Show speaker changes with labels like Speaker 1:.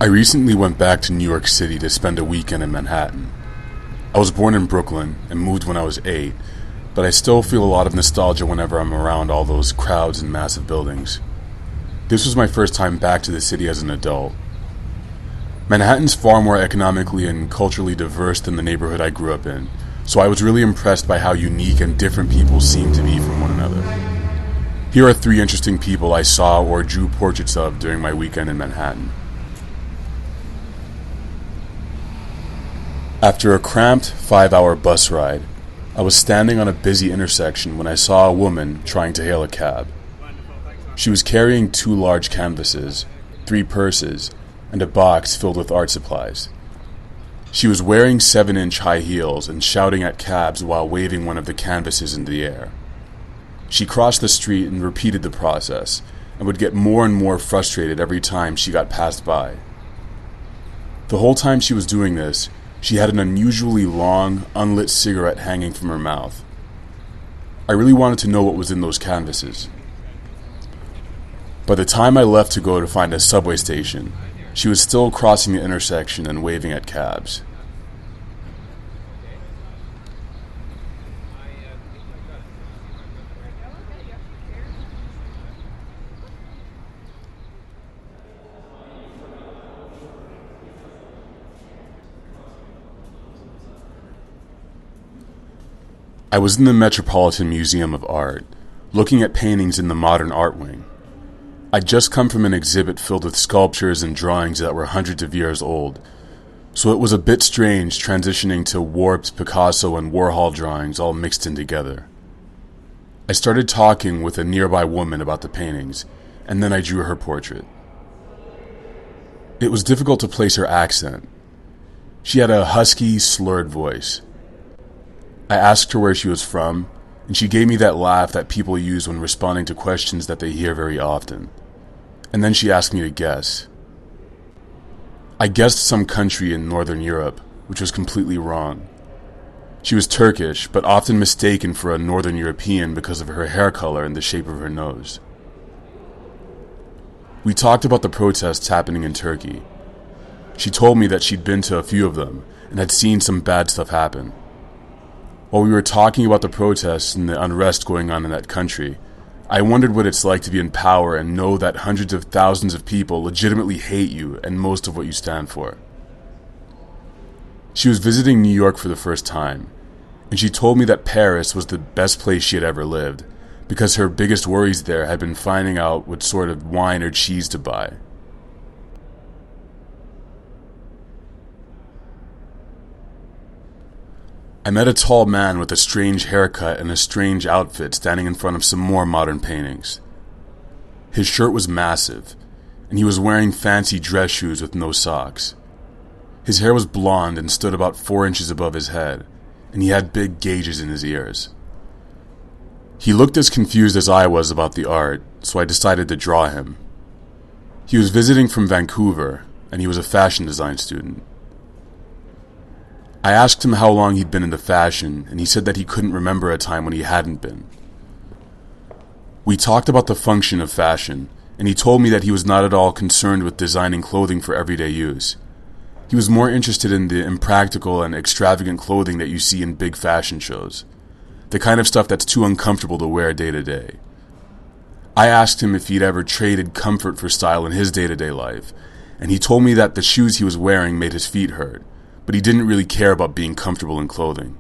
Speaker 1: I recently went back to New York City to spend a weekend in Manhattan. I was born in Brooklyn and moved when I was 8, but I still feel a lot of nostalgia whenever I'm around all those crowds and massive buildings. This was my first time back to the city as an adult. Manhattan's far more economically and culturally diverse than the neighborhood I grew up in, so I was really impressed by how unique and different people seem to be from one another. Here are 3 interesting people I saw or drew portraits of during my weekend in Manhattan. After a cramped 5-hour bus ride, I was standing on a busy intersection when I saw a woman trying to hail a cab. She was carrying 2 large canvases, 3 purses, and a box filled with art supplies. She was wearing 7-inch high heels and shouting at cabs while waving one of the canvases in the air. She crossed the street and repeated the process, and would get more and more frustrated every time she got passed by. The whole time she was doing this, she had an unusually long, unlit cigarette hanging from her mouth. I really wanted to know what was in those canvases. By the time I left to go to find a subway station, she was still crossing the intersection and waving at cabs. I was in the Metropolitan Museum of Art, looking at paintings in the modern art wing. I'd just come from an exhibit filled with sculptures and drawings that were hundreds of years old, so it was a bit strange transitioning to warped Picasso and Warhol drawings all mixed in together. I started talking with a nearby woman about the paintings, and then I drew her portrait. It was difficult to place her accent. She had a husky, slurred voice. I asked her where she was from, and she gave me that laugh that people use when responding to questions that they hear very often. And then she asked me to guess. I guessed some country in Northern Europe, which was completely wrong. She was Turkish, but often mistaken for a Northern European because of her hair color and the shape of her nose. We talked about the protests happening in Turkey. She told me that she'd been to a few of them and had seen some bad stuff happen. While we were talking about the protests and the unrest going on in that country, I wondered what it's like to be in power and know that hundreds of thousands of people legitimately hate you and most of what you stand for. She was visiting New York for the first time, and she told me that Paris was the best place she had ever lived, because her biggest worries there had been finding out what sort of wine or cheese to buy. I met a tall man with a strange haircut and a strange outfit standing in front of some more modern paintings. His shirt was massive, and he was wearing fancy dress shoes with no socks. His hair was blonde and stood about 4 inches above his head, and he had big gauges in his ears. He looked as confused as I was about the art, so I decided to draw him. He was visiting from Vancouver, and he was a fashion design student. I asked him how long he'd been into fashion, and he said that he couldn't remember a time when he hadn't been. We talked about the function of fashion, and he told me that he was not at all concerned with designing clothing for everyday use. He was more interested in the impractical and extravagant clothing that you see in big fashion shows, the kind of stuff that's too uncomfortable to wear day to day. I asked him if he'd ever traded comfort for style in his day-to-day life, and he told me that the shoes he was wearing made his feet hurt, but he didn't really care about being comfortable in clothing.